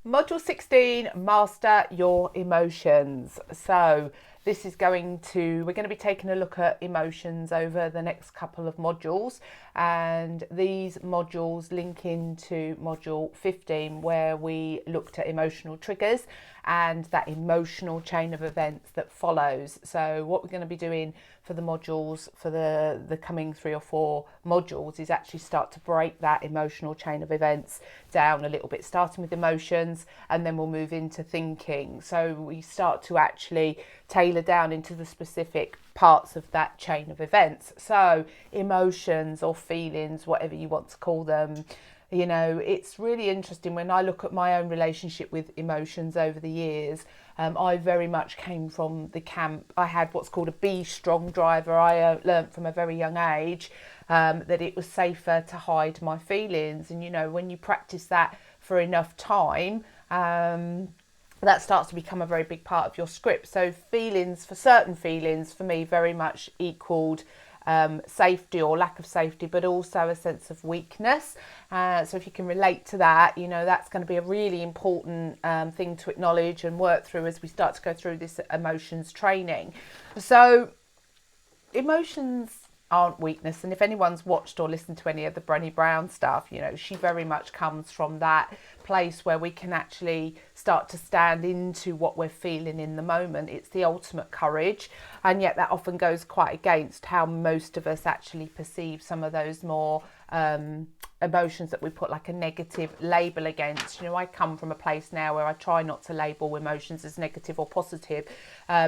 Module 16, Master Your Emotions. So this is we're going to be taking a look at emotions over the next couple of modules, and these modules link into module 15 where we looked at emotional triggers and that emotional chain of events that follows. So what we're going to be doing for the modules, for the coming 3 or 4 modules, is actually start to break that emotional chain of events down a little bit, starting with emotions, and then we'll move into thinking. So we start to actually tailor down into the specific parts of that chain of events. So emotions or feelings, whatever you want to call them, you know, it's really interesting when I look at my own relationship with emotions over the years. I very much came from the camp. I had what's called a be strong driver. I learnt from a very young age that it was safer to hide my feelings. And, you know, when you practice that for enough time, that starts to become a very big part of your script. So certain feelings for me very much equaled safety or lack of safety, but also a sense of weakness. So if you can relate to that, you know, that's going to be a really important thing to acknowledge and work through as we start to go through this emotions training. So emotions aren't weakness, and if anyone's watched or listened to any of the Brené Brown stuff, you know, she very much comes from that place where we can actually start to stand into what we're feeling in the moment. It's the ultimate courage, and yet that often goes quite against how most of us actually perceive some of those more emotions that we put like a negative label against. You know, I come from a place now where I try not to label emotions as negative or positive,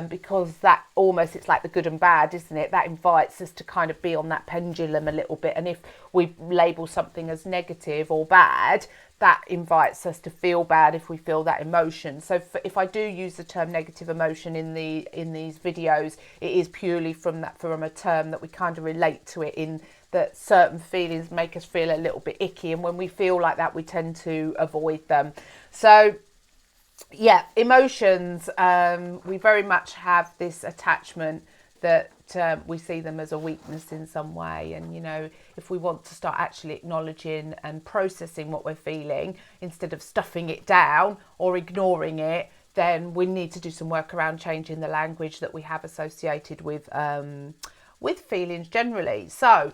because that almost, it's like the good and bad, isn't it? That invites us to kind of be on that pendulum a little bit, and if we label something as negative or bad, that invites us to feel bad if we feel that emotion. So if I do use the term negative emotion in these videos, it is purely from a term that we kind of relate to it, in that certain feelings make us feel a little bit icky, and when we feel like that, we tend to avoid them. So yeah, emotions, we very much have this attachment that we see them as a weakness in some way. And, you know, if we want to start actually acknowledging and processing what we're feeling instead of stuffing it down or ignoring it, then we need to do some work around changing the language that we have associated with feelings generally. So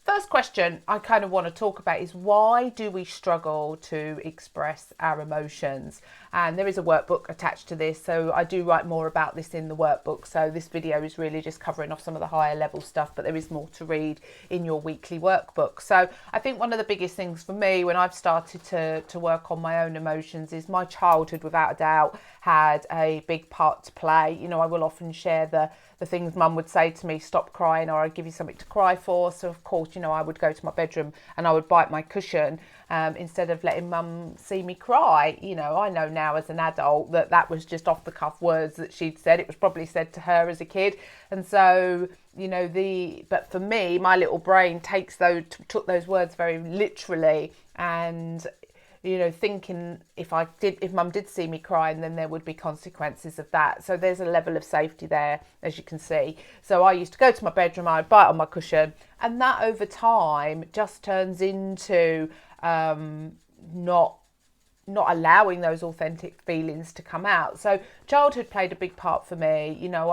first question I kind of want to talk about is, why do we struggle to express our emotions? And there is a workbook attached to this, so I do write more about this in the workbook. So this video is really just covering off some of the higher level stuff, but there is more to read in your weekly workbook. So I think one of the biggest things for me when I've started to work on my own emotions is my childhood, without a doubt, had a big part to play. You know, I will often share the things mum would say to me, stop crying, or I'd give you something to cry for. So of course, you know, I would go to my bedroom and I would bite my cushion instead of letting mum see me cry. You know, I know now as an adult that was just off the cuff words that she'd said. It was probably said to her as a kid. And so, you know, but for me, my little brain took those words very literally, and, you know, thinking if mum did see me crying, then there would be consequences of that. So there's a level of safety there, as you can see. So I used to go to my bedroom, I'd bite on my cushion, and that over time just turns into not allowing those authentic feelings to come out. So childhood played a big part for me. You know,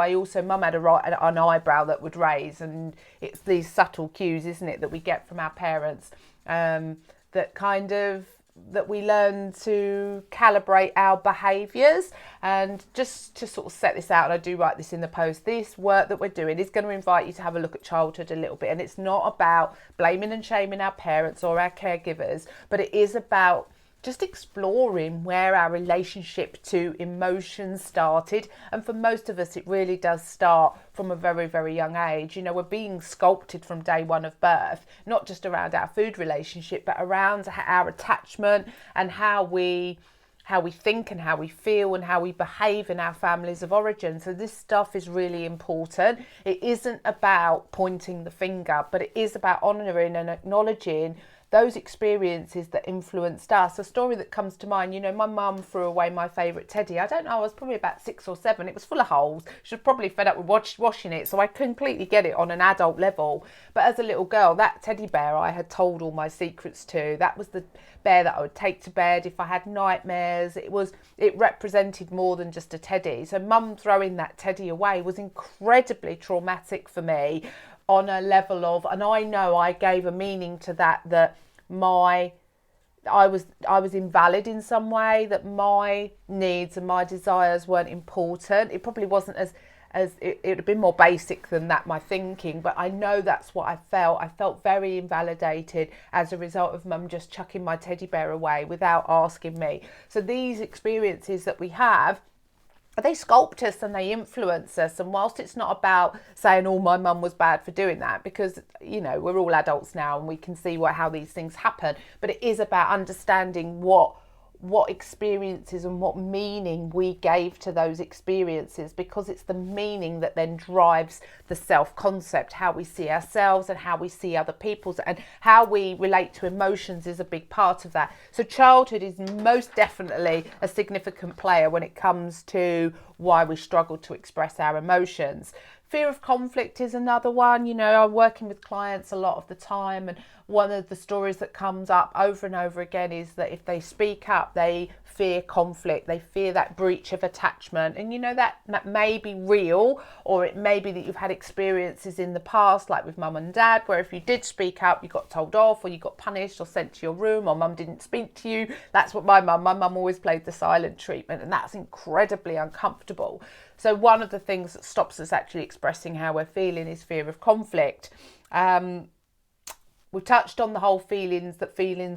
mum had an eyebrow that would raise, and it's these subtle cues, isn't it, that we get from our parents, that we learn to calibrate our behaviours. And just to sort of set this out, and I do write this in the post, this work that we're doing is going to invite you to have a look at childhood a little bit. And it's not about blaming and shaming our parents or our caregivers, but it is about just exploring where our relationship to emotions started. And for most of us, it really does start from a very, very young age. You know, we're being sculpted from day one of birth, not just around our food relationship, but around our attachment and how we think and how we feel and how we behave in our families of origin. So this stuff is really important. It isn't about pointing the finger, but it is about honouring and acknowledging those experiences that influenced us. A story that comes to mind, my mum threw away my favourite teddy. I don't know, I was probably about 6 or 7. It was full of holes. She was probably fed up with washing it, so I completely get it on an adult level. But as a little girl, that teddy bear I had told all my secrets to. That was the bear that I would take to bed if I had nightmares. It represented more than just a teddy. So mum throwing that teddy away was incredibly traumatic for me, on a level of, and I know I gave a meaning to that I was invalid in some way, that my needs and my desires weren't important. It probably wasn't as it would have been more basic than that, my thinking, but I know that's what I felt. I felt very invalidated as a result of mum just chucking my teddy bear away without asking me. So these experiences that we have, they sculpt us and they influence us. And whilst it's not about saying, oh, my mum was bad for doing that, because, we're all adults now and we can see how these things happen, but it is about understanding what experiences and what meaning we gave to those experiences, because it's the meaning that then drives the self-concept, how we see ourselves and how we see other people's, and how we relate to emotions is a big part of that. So childhood is most definitely a significant player when it comes to why we struggle to express our emotions. Fear of conflict is another one. I'm working with clients a lot of the time, and one of the stories that comes up over and over again is that if they speak up, they fear conflict, they fear that breach of attachment. And that may be real, or it may be that you've had experiences in the past, like with mum and dad, where if you did speak up, you got told off, or you got punished or sent to your room, or mum didn't speak to you. That's what my mum always played the silent treatment, and that's incredibly uncomfortable. So one of the things that stops us actually expressing how we're feeling is fear of conflict. We've touched on the whole feelings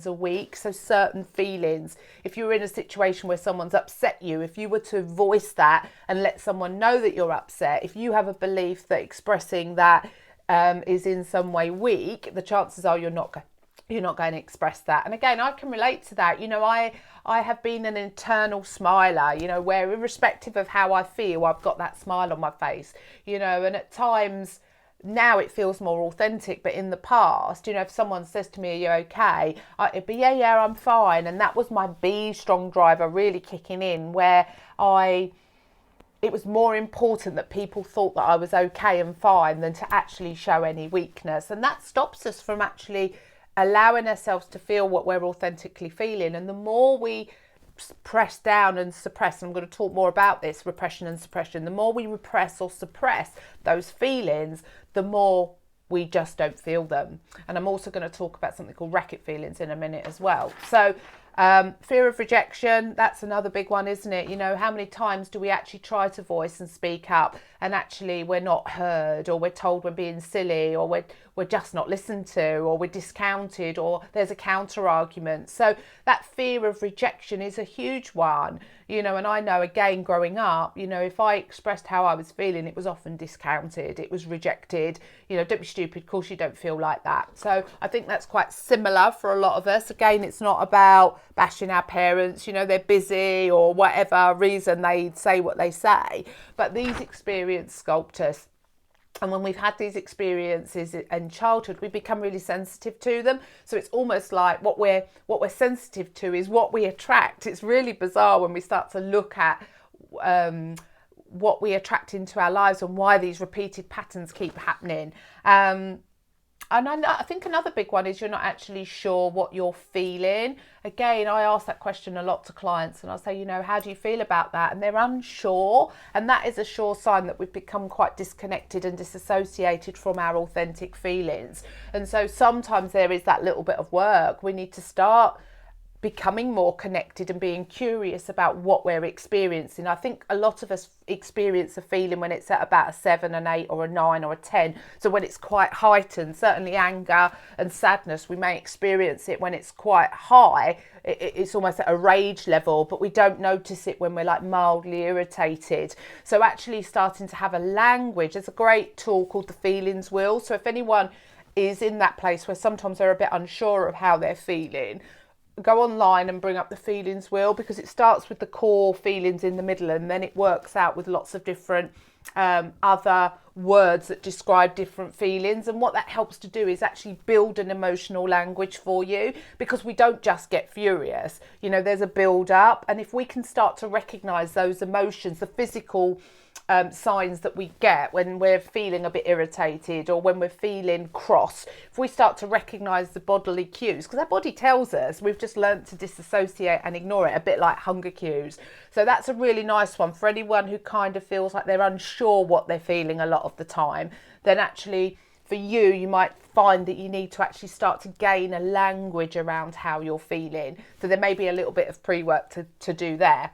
are weak. So certain feelings, if you're in a situation where someone's upset you, if you were to voice that and let someone know that you're upset, if you have a belief that expressing that is in some way weak, the chances are you're not going to express that. And again, I can relate to that. I have been an internal smiler, where irrespective of how I feel, I've got that smile on my face, and at times now it feels more authentic, but in the past, if someone says to me, are you okay? It'd be, yeah, I'm fine. And that was my B strong driver really kicking in, where it was more important that people thought that I was okay and fine than to actually show any weakness. And that stops us from actually allowing ourselves to feel what we're authentically feeling. And the more we press down and suppress, and I'm going to talk more about this, repression and suppression, the more we repress or suppress those feelings, the more we just don't feel them. And I'm also going to talk about something called racket feelings in a minute as well. So fear of rejection, that's another big one, isn't it? How many times do we actually try to voice and speak up, and actually we're not heard, or we're told we're being silly, or we're just not listened to, or we're discounted, or there's a counter argument. So that fear of rejection is a huge one, and I know, again, growing up, if I expressed how I was feeling, it was often discounted, it was rejected. Don't be stupid, of course you don't feel like that. So I think that's quite similar for a lot of us. Again, it's not about bashing our parents, they're busy or whatever reason they say what they say, but these experiences sculpt us. And when we've had these experiences in childhood, we become really sensitive to them. So it's almost like what we're sensitive to is what we attract. It's really bizarre when we start to look at what we attract into our lives and why these repeated patterns keep happening. And I think another big one is you're not actually sure what you're feeling. Again, I ask that question a lot to clients, and I'll say, how do you feel about that? And they're unsure. And that is a sure sign that we've become quite disconnected and disassociated from our authentic feelings. And so sometimes there is that little bit of work. We need to start becoming more connected and being curious about what we're experiencing. I think a lot of us experience a feeling when it's at about a 7, an 8 or a 9 or a 10. So when it's quite heightened, certainly anger and sadness, we may experience it when it's quite high. It's almost at a rage level, but we don't notice it when we're like mildly irritated. So actually starting to have a language, there's a great tool called the Feelings Wheel. So if anyone is in that place where sometimes they're a bit unsure of how they're feeling, go online and bring up the Feelings Wheel, because it starts with the core feelings in the middle and then it works out with lots of different other words that describe different feelings, and what that helps to do is actually build an emotional language for you, because we don't just get furious, there's a build up, and if we can start to recognize those emotions, the physical signs that we get when we're feeling a bit irritated or when we're feeling cross, if we start to recognize the bodily cues, because our body tells us, we've just learned to disassociate and ignore it, a bit like hunger cues. So that's a really nice one for anyone who kind of feels like they're unsure what they're feeling a lot of the time. Then actually for you might find that you need to actually start to gain a language around how you're feeling. So there may be a little bit of pre-work to do there.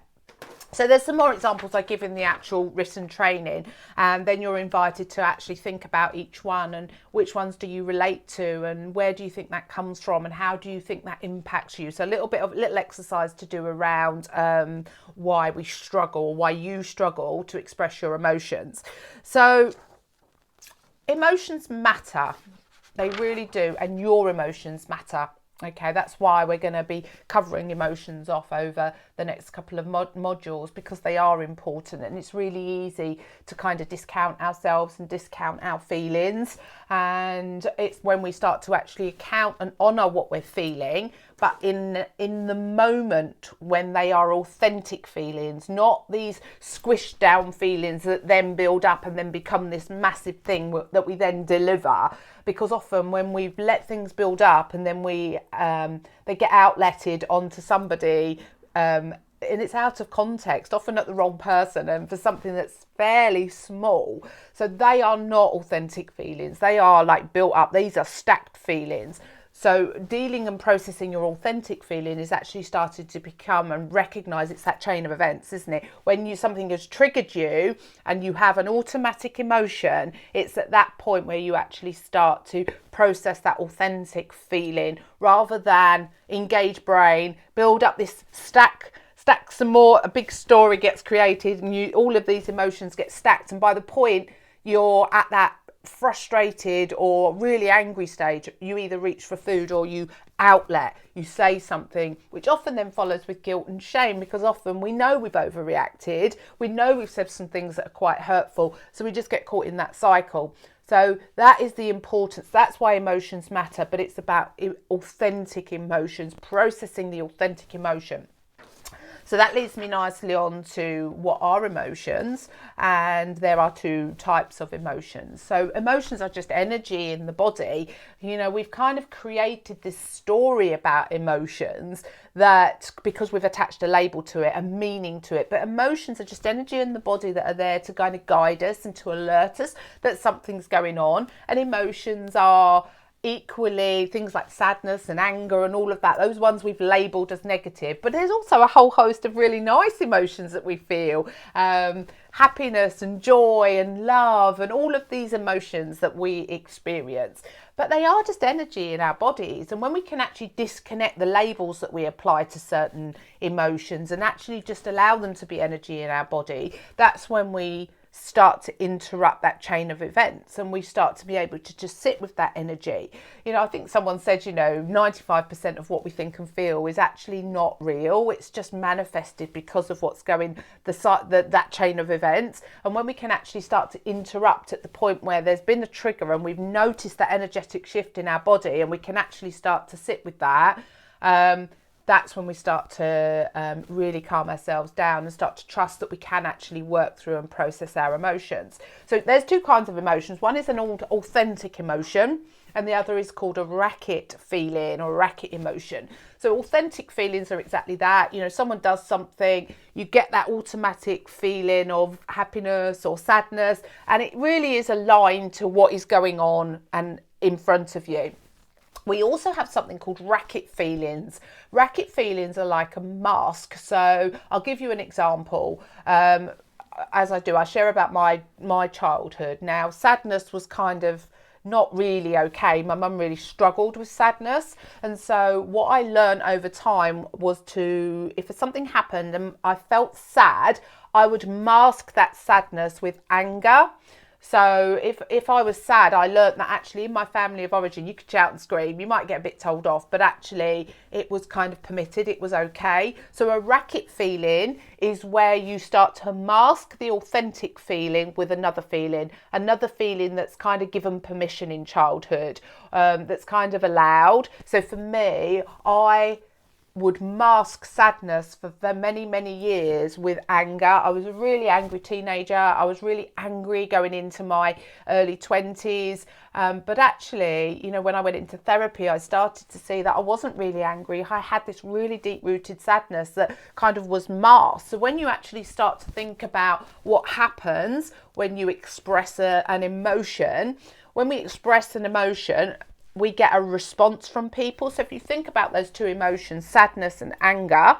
So there's some more examples I give in the actual written training, and then you're invited to actually think about each one and which ones do you relate to and where do you think that comes from and how do you think that impacts you. So a little exercise to do around why we struggle, why you struggle to express your emotions. So emotions matter, they really do, and your emotions matter. Okay, that's why we're going to be covering emotions off over the next couple of modules, because they are important, and it's really easy to kind of discount ourselves and discount our feelings. And it's when we start to actually account and honour what we're feeling, but in the moment when they are authentic feelings, not these squished down feelings that then build up and then become this massive thing that we then deliver. Because often when we've let things build up and then they get outletted onto somebody, and it's out of context, often at the wrong person and for something that's fairly small. So they are not authentic feelings. They are like built up. These are stacked feelings. So dealing and processing your authentic feeling is actually started to become and recognise it's that chain of events, isn't it? When something has triggered you and you have an automatic emotion, it's at that point where you actually start to process that authentic feeling rather than engage brain, build up this stack some more, a big story gets created and all of these emotions get stacked. And by the point you're at that frustrated or really angry stage, you either reach for food or you outlet, you say something, which often then follows with guilt and shame, because often we know we've overreacted, we know we've said some things that are quite hurtful, so we just get caught in that cycle. So that is the importance. That's why emotions matter, but it's about authentic emotions, processing the authentic emotion. So that leads me nicely on to what are emotions, and there are two types of emotions. So emotions are just energy in the body. We've kind of created this story about emotions that, because we've attached a label to it, a meaning to it, but emotions are just energy in the body that are there to kind of guide us and to alert us that something's going on. And emotions are equally things like sadness and anger and all of that, those ones we've labelled as negative, but there's also a whole host of really nice emotions that we feel, happiness and joy and love and all of these emotions that we experience, but they are just energy in our bodies. And when we can actually disconnect the labels that we apply to certain emotions and actually just allow them to be energy in our body, that's when we start to interrupt that chain of events and we start to be able to just sit with that energy. I think someone said, 95% of what we think and feel is actually not real. It's just manifested because of what's going, that chain of events. And when we can actually start to interrupt at the point where there's been a trigger and we've noticed that energetic shift in our body, and we can actually start to sit with that, that's when we start to really calm ourselves down and start to trust that we can actually work through and process our emotions. So there's two kinds of emotions. One is an authentic emotion, and the other is called a racket feeling or racket emotion. So authentic feelings are exactly that. Someone does something, you get that automatic feeling of happiness or sadness, and it really is aligned to what is going on and in front of you. We also have something called racket feelings. Racket feelings are like a mask. So I'll give you an example. As I do, I share about my childhood. Now, sadness was kind of not really okay. My mum really struggled with sadness. And so what I learned over time was if something happened and I felt sad, I would mask that sadness with anger. So if I was sad, I learnt that actually in my family of origin, you could shout and scream, you might get a bit told off, but actually it was kind of permitted, it was okay. So a racket feeling is where you start to mask the authentic feeling with another feeling that's kind of given permission in childhood, that's kind of allowed. So for me, I would mask sadness for many, many years with anger. I was a really angry teenager. I was really angry going into my early 20s. But actually, you know, when I went into therapy, I started to see that I wasn't really angry. I had this really deep-rooted sadness that kind of was masked. So when you actually start to think about what happens when you express an emotion, when we express an emotion, we get a response from people. So if you think about those two emotions, sadness and anger,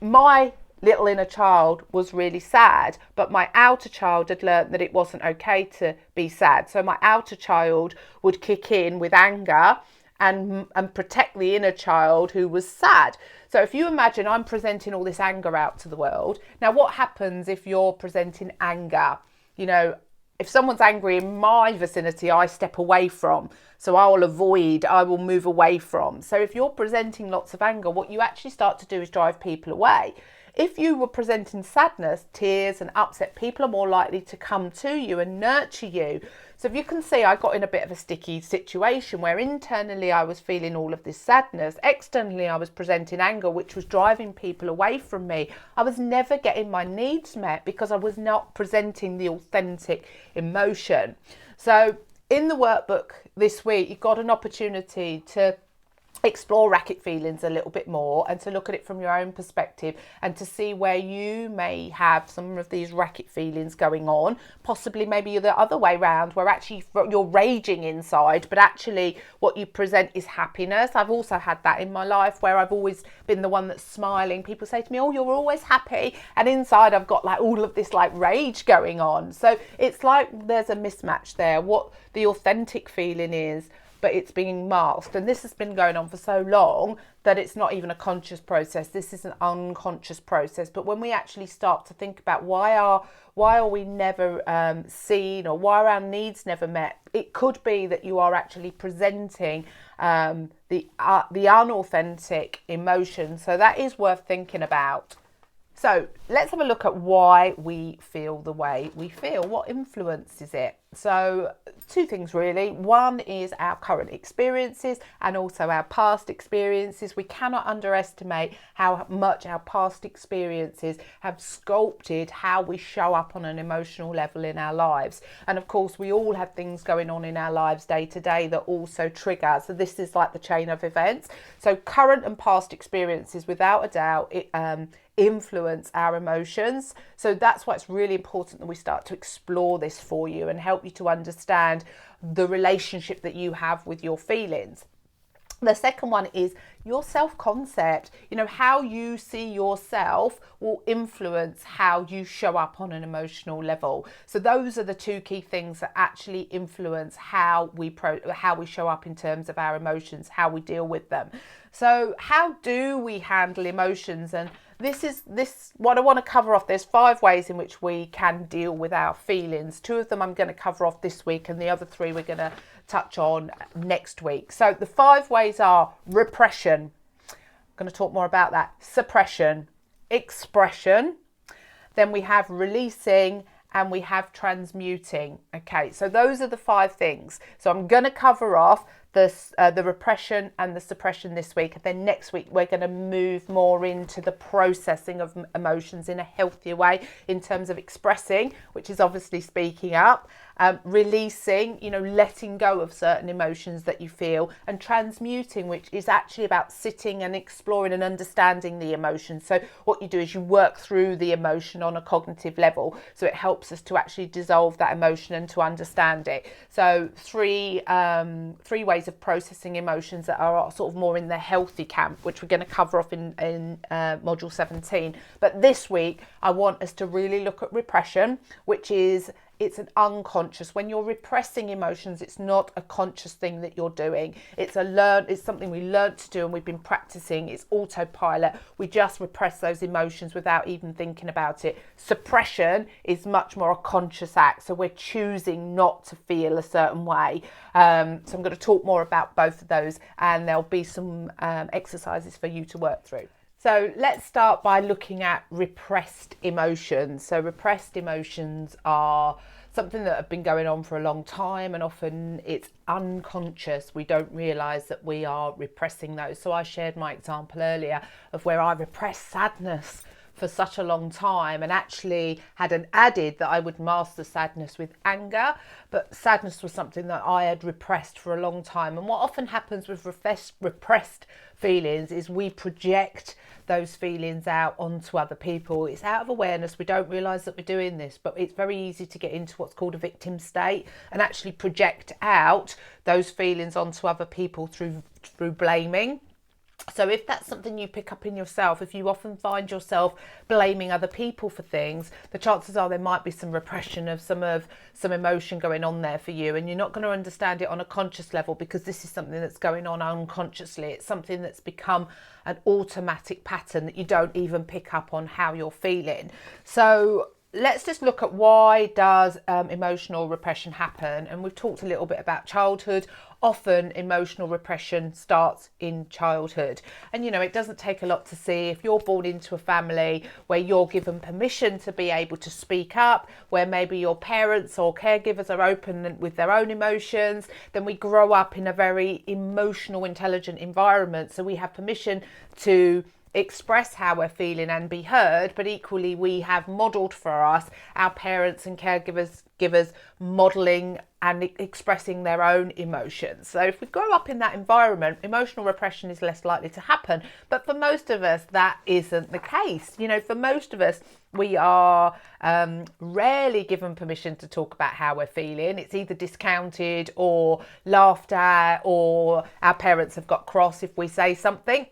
my little inner child was really sad, but my outer child had learnt that it wasn't okay to be sad. So my outer child would kick in with anger and protect the inner child who was sad. So if you imagine I'm presenting all this anger out to the world. Now, what happens if you're presenting anger? You know, if someone's angry in my vicinity, I step away from. So I will move away from. So if you're presenting lots of anger, what you actually start to do is drive people away. If you were presenting sadness, tears and upset, people are more likely to come to you and nurture you. So if you can see, I got in a bit of a sticky situation where internally I was feeling all of this sadness. Externally, I was presenting anger, which was driving people away from me. I was never getting my needs met because I was not presenting the authentic emotion. So in the workbook this week, you've got an opportunity to explore racket feelings a little bit more and to look at it from your own perspective and to see where you may have some of these racket feelings going on. Possibly maybe you're the other way around where actually you're raging inside, but actually what you present is happiness. I've also had that in my life where I've always been the one that's smiling. People say to me, oh, you're always happy, and inside I've got like all of this like rage going on. So it's like there's a mismatch there, what the authentic feeling is, but it's being masked. And this has been going on for so long that it's not even a conscious process. This is an unconscious process. But when we actually start to think about why are we never seen, or why are our needs never met, it could be that you are actually presenting the unauthentic emotion. So that is worth thinking about. So let's have a look at why we feel the way we feel. What influences it? So two things really. One is our current experiences and also our past experiences. We cannot underestimate how much our past experiences have sculpted how we show up on an emotional level in our lives. And of course, we all have things going on in our lives day to day that also trigger. So this is like the chain of events. So current and past experiences, without a doubt, influence our emotions. So that's why it's really important that we start to explore this for you and help you to understand the relationship that you have with your feelings. The second one is your self-concept. You know, how you see yourself will influence how you show up on an emotional level. So those are the two key things that actually influence how we show up in terms of our emotions, how we deal with them. So how do we handle emotions? And this what I want to cover off. There's 5 ways in which we can deal with our feelings. 2 of them I'm going to cover off this week, and the other 3 we're going to touch on next week. So the 5 ways are repression. I'm going to talk more about that. Suppression, expression, then we have releasing, and we have transmuting. Okay, so those are the 5 things. So I'm going to cover off the repression and the suppression this week, and then next week we're going to move more into the processing of emotions in a healthier way in terms of expressing, which is obviously speaking up, releasing, you know, letting go of certain emotions that you feel, and transmuting, which is actually about sitting and exploring and understanding the emotion. So what you do is you work through the emotion on a cognitive level, so it helps us to actually dissolve that emotion and to understand it. So three ways of processing emotions that are sort of more in the healthy camp, which we're going to cover off in module 17. But this week I want us to really look at repression, which is it's an unconscious. When you're repressing emotions, it's not a conscious thing that you're doing. It's something we learned to do and we've been practicing. It's autopilot. We just repress those emotions without even thinking about it. Suppression is much more a conscious act. So we're choosing not to feel a certain way. So I'm going to talk more about both of those, and there'll be some exercises for you to work through. So let's start by looking at repressed emotions. So repressed emotions are something that have been going on for a long time, and often it's unconscious. We don't realise that we are repressing those. So I shared my example earlier of where I repressed sadness for such a long time, and actually had an added that I would master sadness with anger, but sadness was something that I had repressed for a long time. And what often happens with repressed feelings is we project those feelings out onto other people. It's out of awareness. We don't realise that we're doing this, but it's very easy to get into what's called a victim state and actually project out those feelings onto other people through blaming. So if that's something you pick up in yourself, if you often find yourself blaming other people for things, the chances are there might be some repression of some emotion going on there for you, and you're not going to understand it on a conscious level because this is something that's going on unconsciously. It's something that's become an automatic pattern that you don't even pick up on how you're feeling. So let's just look at why does emotional repression happen. And we've talked a little bit about childhood. Often emotional repression starts in childhood, and it doesn't take a lot to see. If you're born into a family where you're given permission to be able to speak up, where maybe your parents or caregivers are open with their own emotions, then we grow up in a very emotional, intelligent environment. So we have permission to express how we're feeling and be heard, but equally we have modelled for us our parents and caregivers modelling and expressing their own emotions. So if we grow up in that environment, emotional repression is less likely to happen. But for most of us, that isn't the case. For most of us, we are rarely given permission to talk about how we're feeling. It's either discounted or laughed at, or our parents have got cross if we say something.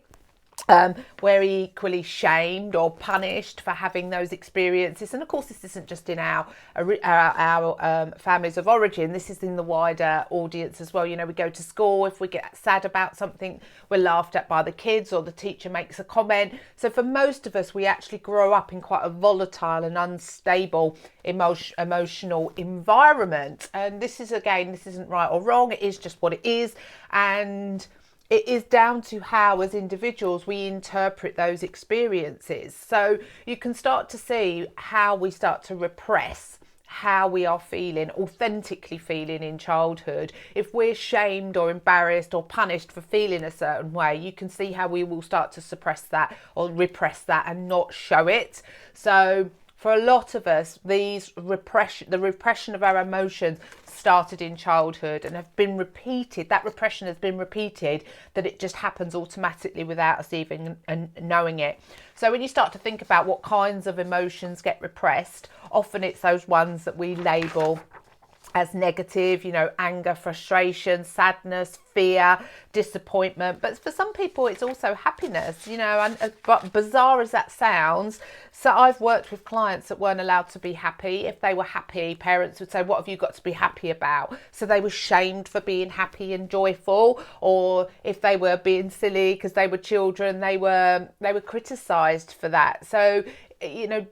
We're equally shamed or punished for having those experiences. And of course, this isn't just in our families of origin. This is in the wider audience as well. We go to school. If we get sad about something, we're laughed at by the kids, or the teacher makes a comment. So for most of us, we actually grow up in quite a volatile and unstable emotional environment. And this isn't right or wrong. It is just what it is. And it is down to how, as individuals, we interpret those experiences. So you can start to see how we start to repress how we are feeling, authentically feeling in childhood. If we're shamed or embarrassed or punished for feeling a certain way, you can see how we will start to suppress that or repress that and not show it. So for a lot of us, the repression of our emotions started in childhood and have been repeated. That repression has been repeated, that it just happens automatically without us even knowing it. So when you start to think about what kinds of emotions get repressed, often it's those ones that we label as negative, anger, frustration, sadness, fear, disappointment. But for some people, it's also happiness, but bizarre as that sounds. So I've worked with clients that weren't allowed to be happy. If they were happy, parents would say, what have you got to be happy about? So they were shamed for being happy and joyful. Or if they were being silly because they were children, they were criticised for that. So,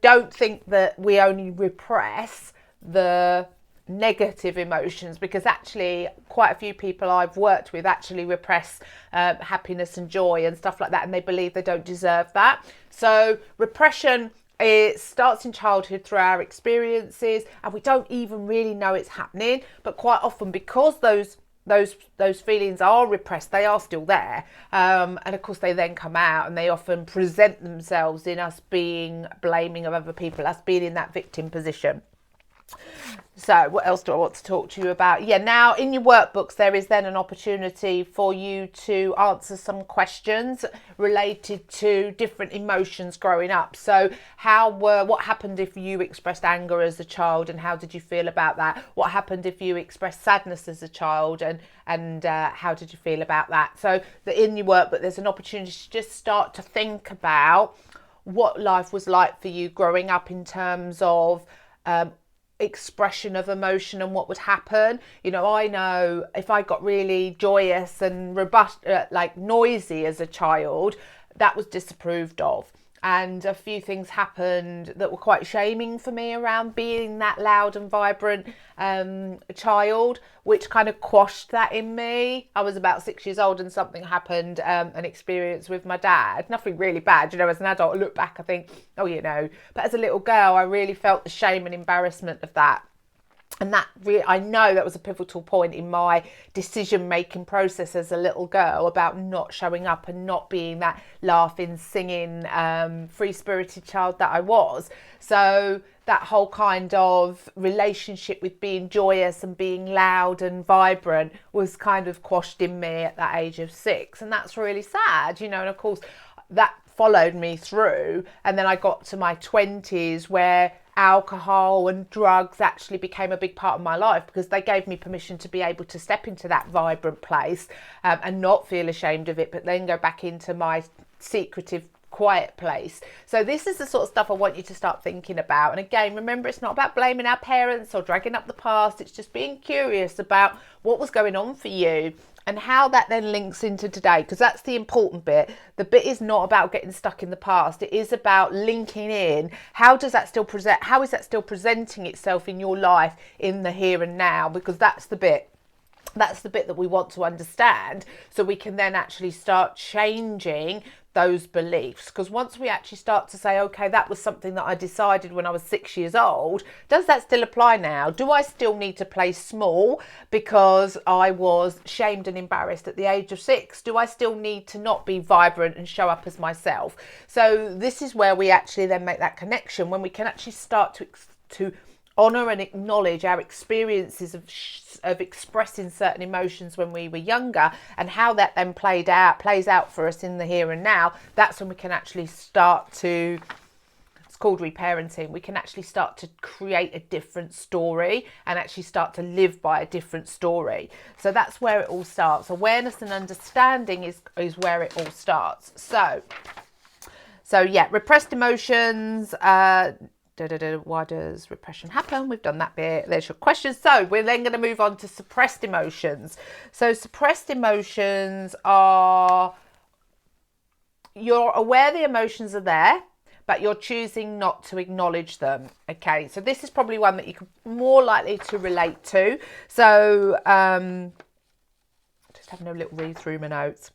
don't think that we only repress the negative emotions, because actually quite a few people I've worked with actually repress happiness and joy and stuff like that, and they believe they don't deserve that. So repression, it starts in childhood through our experiences, and we don't even really know it's happening. But quite often, because those feelings are repressed, they are still there, and of course they then come out and they often present themselves in us being blaming of other people, us being in that victim position. So what else do I want to talk to you about? Now in your workbooks, there is then an opportunity for you to answer some questions related to different emotions growing up. So what happened if you expressed anger as a child, and how did you feel about that? What happened if you expressed sadness as a child, and how did you feel about that? So in your workbook, there's an opportunity to just start to think about what life was like for you growing up in terms of expression of emotion and what would happen. You know, I know if I got really joyous and robust, like noisy as a child, that was disapproved of. And a few things happened that were quite shaming for me around being that loud and vibrant child, which kind of quashed that in me. I was about 6 years old and something happened, an experience with my dad. Nothing really bad, you know, as an adult, I look back, I think, oh, you know. But as a little girl, I really felt the shame and embarrassment of that. And that really, I know that was a pivotal point in my decision-making process as a little girl about not showing up and not being that laughing, singing, free-spirited child that I was. So that whole kind of relationship with being joyous and being loud and vibrant was kind of quashed in me at that age of 6. And that's really sad, you know, and of course that followed me through. And then I got to my 20s where alcohol and drugs actually became a big part of my life, because they gave me permission to be able to step into that vibrant place and not feel ashamed of it, but then go back into my secretive, quiet place. So this is the sort of stuff I want you to start thinking about. And again, remember, it's not about blaming our parents or dragging up the past. It's just being curious about what was going on for you and how that then links into today, because that's the important bit. The bit is not about getting stuck in the past. It is about linking in. How does that still present? How is that still presenting itself in your life in the here and now? Because that's the bit. That's the bit that we want to understand, so we can then actually start changing those beliefs. Because once we actually start to say, okay, that was something that I decided when I was 6 years old, does that still apply now? Do I still need to play small because I was shamed and embarrassed at the age of 6? Do I still need to not be vibrant and show up as myself? So this is where we actually then make that connection, when we can actually start to honour and acknowledge our experiences of expressing certain emotions when we were younger, and how that then plays out for us in the here and now. That's when we can actually start to, it's called reparenting, we can actually start to create a different story and actually start to live by a different story. So that's where it all starts. Awareness and understanding is where it all starts. So yeah, repressed emotions, why does repression happen? We've done that bit. There's your question. So we're then going to move on to suppressed emotions. So suppressed emotions are, you're aware the emotions are there, but you're choosing not to acknowledge them. Okay, so this is probably one that you could more likely to relate to. So just having a little read through my notes.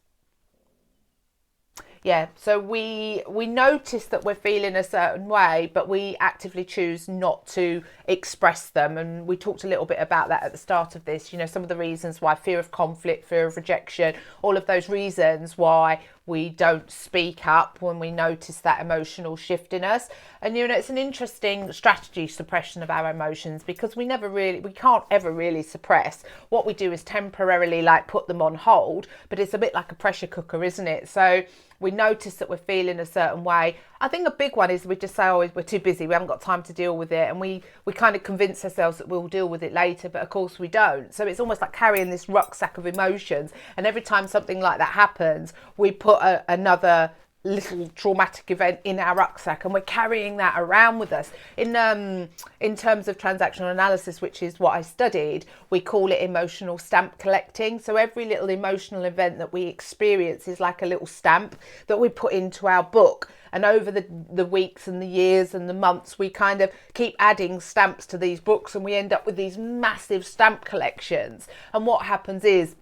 Yeah, so we notice that we're feeling a certain way, but we actively choose not to express them. And we talked a little bit about that at the start of this. You know, some of the reasons why: fear of conflict, fear of rejection, all of those reasons why we don't speak up when we notice that emotional shift in us. And, you know, it's an interesting strategy, suppression of our emotions, because we can't ever really suppress. What we do is temporarily like put them on hold, but it's a bit like a pressure cooker, isn't it? So we notice that we're feeling a certain way. I think a big one is we just say, oh, we're too busy, we haven't got time to deal with it. And we kind of convince ourselves that we'll deal with it later, but of course we don't. So it's almost like carrying this rucksack of emotions. And every time something like that happens, we put another little traumatic event in our rucksack, and we're carrying that around with us. In terms of transactional analysis, which is what I studied, we call it emotional stamp collecting. So every little emotional event that we experience is like a little stamp that we put into our book. And over the weeks and the years and the months, we kind of keep adding stamps to these books, and we end up with these massive stamp collections. And what happens is,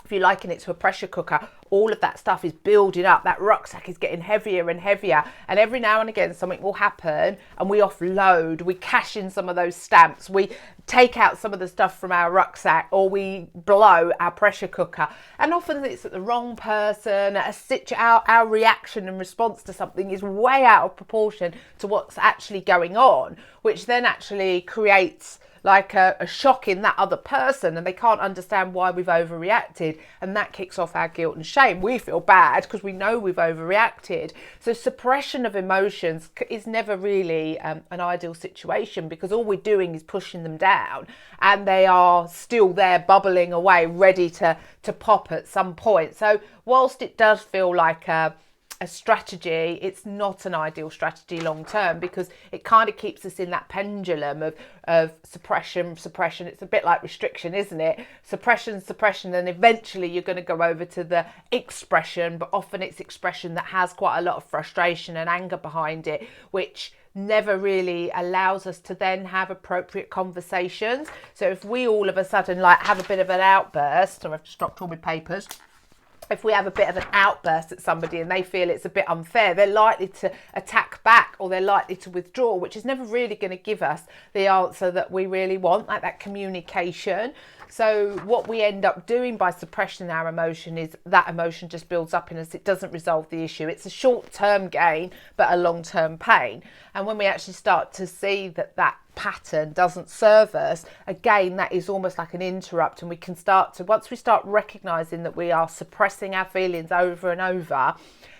if you liken it to a pressure cooker, all of that stuff is building up. That rucksack is getting heavier and heavier. And every now and again, something will happen and we offload, we cash in some of those stamps, we take out some of the stuff from our rucksack, or we blow our pressure cooker. And often it's at the wrong person. Our reaction and response to something is way out of proportion to what's actually going on, which then actually creates like a shock in that other person, and they can't understand why we've overreacted, and that kicks off our guilt and shame. We feel bad because we know we've overreacted. So suppression of emotions is never really an ideal situation, because all we're doing is pushing them down, and they are still there bubbling away, ready to pop at some point. So whilst it does feel like a strategy, it's not an ideal strategy long term, because it kind of keeps us in that pendulum of suppression. It's a bit like restriction, isn't it? Suppression, and eventually you're going to go over to the expression, but often it's expression that has quite a lot of frustration and anger behind it, which never really allows us to then have appropriate conversations. So if we all of a sudden like have a bit of an outburst, or I've just dropped all my papers, if we have a bit of an outburst at somebody and they feel it's a bit unfair, they're likely to attack back, or they're likely to withdraw, which is never really going to give us the answer that we really want, like that communication. So what we end up doing by suppressing our emotion is that emotion just builds up in us. It doesn't resolve the issue. It's a short-term gain, but a long-term pain. And when we actually start to see that that pattern doesn't serve us, again, that is almost like an interrupt. And we can start to, once we start recognizing that we are suppressing our feelings over and over,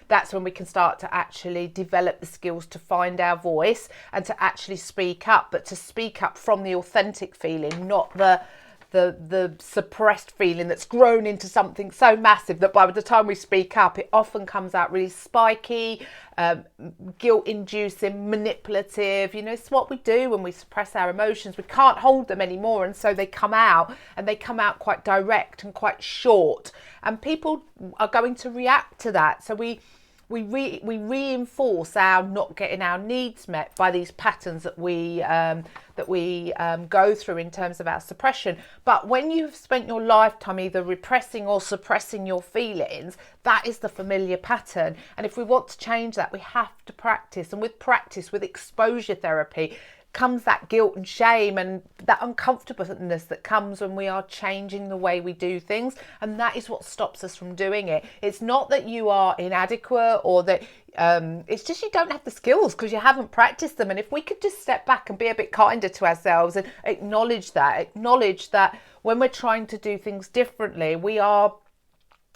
that's when we can start to actually develop the skills to find our voice and to actually speak up, but to speak up from the authentic feeling, not the suppressed feeling that's grown into something so massive that by the time we speak up, it often comes out really spiky, guilt-inducing, manipulative. You know, it's what we do when we suppress our emotions. We can't hold them anymore, and so they come out, and they come out quite direct and quite short, and people are going to react to that. So we reinforce our not getting our needs met by these patterns that we go through in terms of our suppression. But when you've spent your lifetime either repressing or suppressing your feelings, that is the familiar pattern. And if we want to change that, we have to practice. And with practice, with exposure therapy, comes that guilt and shame and that uncomfortableness that comes when we are changing the way we do things. And that is what stops us from doing it. It's not that you are inadequate, or that it's just you don't have the skills because you haven't practiced them. And if we could just step back and be a bit kinder to ourselves and acknowledge that when we're trying to do things differently,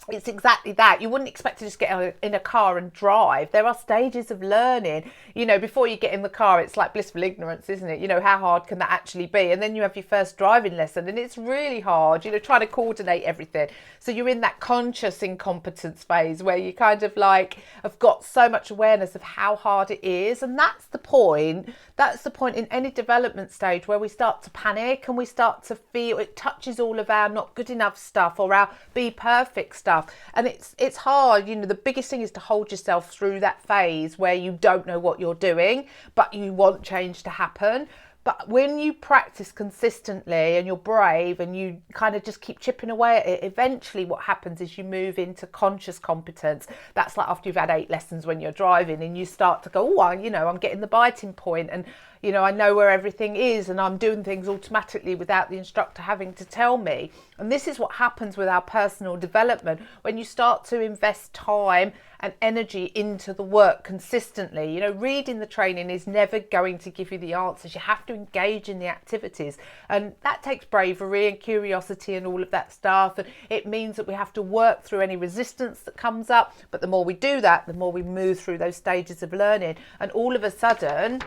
it's exactly that. You wouldn't expect to just get in a car and drive. There are stages of learning. You know, before you get in the car, it's like blissful ignorance, isn't it? You know, how hard can that actually be? And then you have your first driving lesson, and it's really hard, you know, trying to coordinate everything. So you're in that conscious incompetence phase where you kind of like have got so much awareness of how hard it is. And that's the point. That's the point in any development stage where we start to panic and we start to feel it touches all of our not good enough stuff or our be perfect stuff. And it's hard. You know, the biggest thing is to hold yourself through that phase where you don't know what you're doing, but you want change to happen. But when you practice consistently and you're brave and you kind of just keep chipping away at it, eventually what happens is you move into conscious competence. That's like after you've had 8 lessons when you're driving and you start to go, oh, you know, I'm getting the biting point, and you know, I know where everything is, and I'm doing things automatically without the instructor having to tell me. And this is what happens with our personal development. When you start to invest time and energy into the work consistently, you know, reading the training is never going to give you the answers. You have to engage in the activities, and that takes bravery and curiosity and all of that stuff. And it means that we have to work through any resistance that comes up. But the more we do that, the more we move through those stages of learning. And all of a sudden,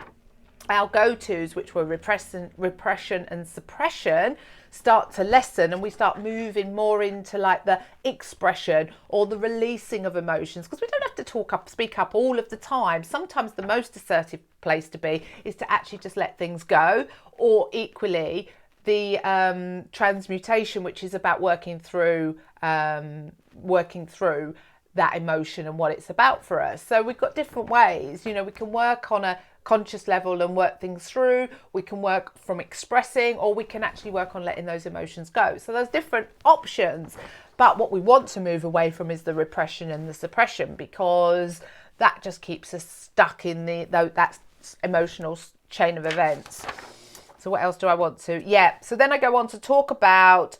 our go-tos, which were repression and suppression, start to lessen, and we start moving more into like the expression or the releasing of emotions, because we don't have to speak up all of the time. Sometimes the most assertive place to be is to actually just let things go, or equally the transmutation, which is about working through that emotion and what it's about for us. So we've got different ways. You know, we can work on a conscious level and work things through. We can work from expressing, or we can actually work on letting those emotions go. So there's different options. But what we want to move away from is the repression and the suppression, because that just keeps us stuck in that emotional chain of events. So what else do I want to? Yeah, so then I go on to talk about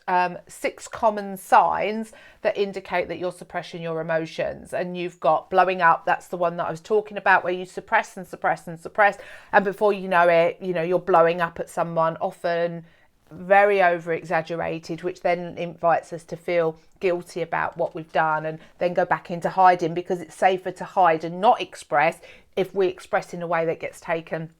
6 common signs that indicate that you're suppressing your emotions. And you've got blowing up. That's the one that I was talking about, where you suppress and suppress and suppress. And before you know it, you know, you're blowing up at someone, often very over exaggerated, which then invites us to feel guilty about what we've done and then go back into hiding, because it's safer to hide and not express if we express in a way that gets taken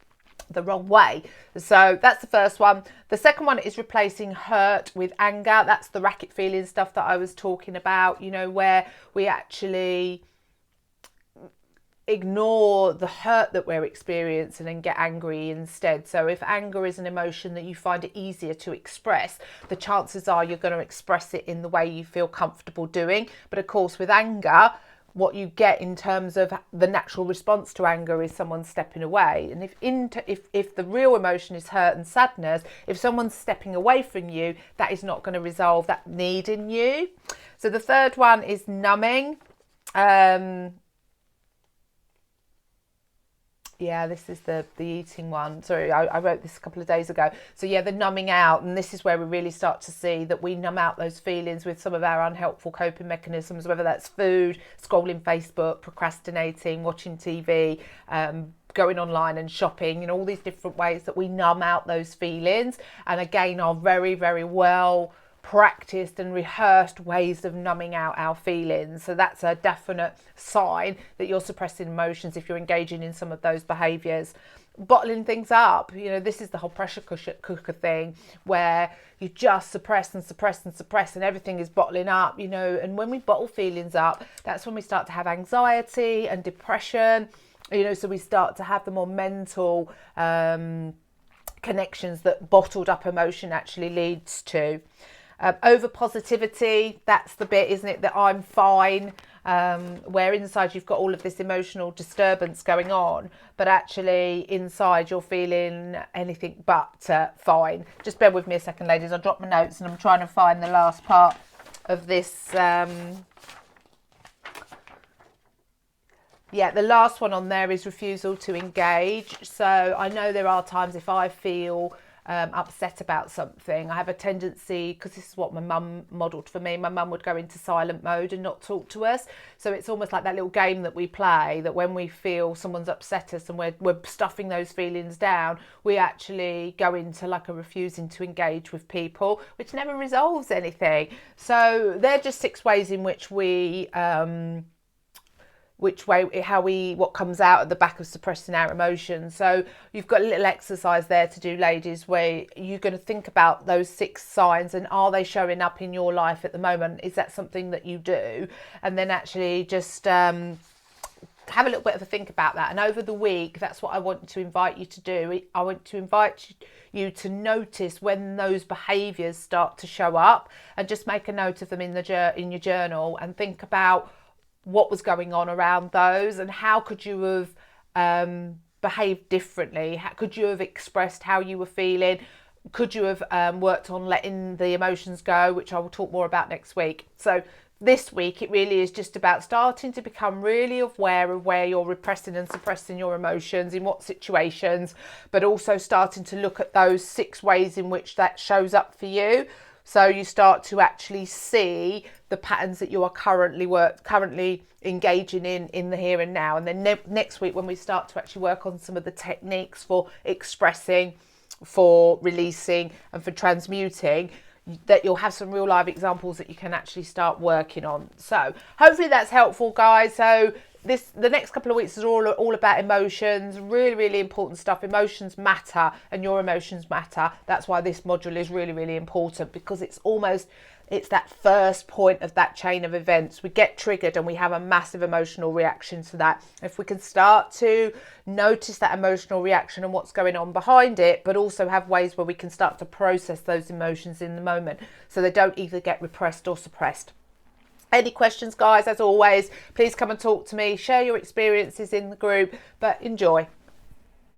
the wrong way. So that's the first one. The second one is replacing hurt with anger. That's the racket feeling stuff that I was talking about, you know, where we actually ignore the hurt that we're experiencing and get angry instead. So if anger is an emotion that you find it easier to express, the chances are you're going to express it in the way you feel comfortable doing. But of course, with anger, what you get in terms of the natural response to anger is someone stepping away. And if the real emotion is hurt and sadness, if someone's stepping away from you, that is not going to resolve that need in you. So the third one is numbing. Yeah, this is the eating one. Sorry, I wrote this a couple of days ago. So yeah, the numbing out. And this is where we really start to see that we numb out those feelings with some of our unhelpful coping mechanisms, whether that's food, scrolling Facebook, procrastinating, watching TV, going online and shopping, you know, all these different ways that we numb out those feelings. And again, are very, very well practiced and rehearsed ways of numbing out our feelings. So that's a definite sign that you're suppressing emotions if you're engaging in some of those behaviours. Bottling things up, you know, this is the whole pressure cooker thing where you just suppress and suppress and suppress and everything is bottling up, you know. And when we bottle feelings up, that's when we start to have anxiety and depression, you know. So we start to have the more mental connections that bottled up emotion actually leads to. Over positivity, that's the bit, isn't it, that I'm fine, where inside you've got all of this emotional disturbance going on, but actually inside you're feeling anything but fine. Just bear with me a second, ladies. I'll drop my notes and I'm trying to find the last part of this. Yeah, the last one on there is refusal to engage. So I know there are times if I feel upset about something, I have a tendency, because this is what my mum modelled for me, my mum would go into silent mode and not talk to us. So it's almost like that little game that we play, that when we feel someone's upset us and we're stuffing those feelings down, we actually go into like a refusing to engage with people, which never resolves anything. So they're just 6 ways in which we what comes out at the back of suppressing our emotions. So you've got a little exercise there to do, ladies, where you're going to think about those 6 signs and are they showing up in your life at the moment? Is that something that you do? And then actually just have a little bit of a think about that. And over the week, that's what I want to invite you to do. I want to invite you to notice when those behaviours start to show up and just make a note of them in your journal and think about what was going on around those and how could you have behaved differently? How could you have expressed how you were feeling? Could you have worked on letting the emotions go, which I will talk more about next week. So this week, it really is just about starting to become really aware of where you're repressing and suppressing your emotions, in what situations, but also starting to look at those 6 ways in which that shows up for you. So you start to actually see the patterns that you are currently engaging in the here and now. And then next week, when we start to actually work on some of the techniques for expressing, for releasing and for transmuting, that you'll have some real live examples that you can actually start working on. So hopefully that's helpful, guys. So the next couple of weeks is all about emotions, really, really important stuff. Emotions matter and your emotions matter. That's why this module is really, really important, because it's that first point of that chain of events. We get triggered and we have a massive emotional reaction to that. If we can start to notice that emotional reaction and what's going on behind it, but also have ways where we can start to process those emotions in the moment so they don't either get repressed or suppressed. Any questions, guys, as always, please come and talk to me. Share your experiences in the group, but enjoy.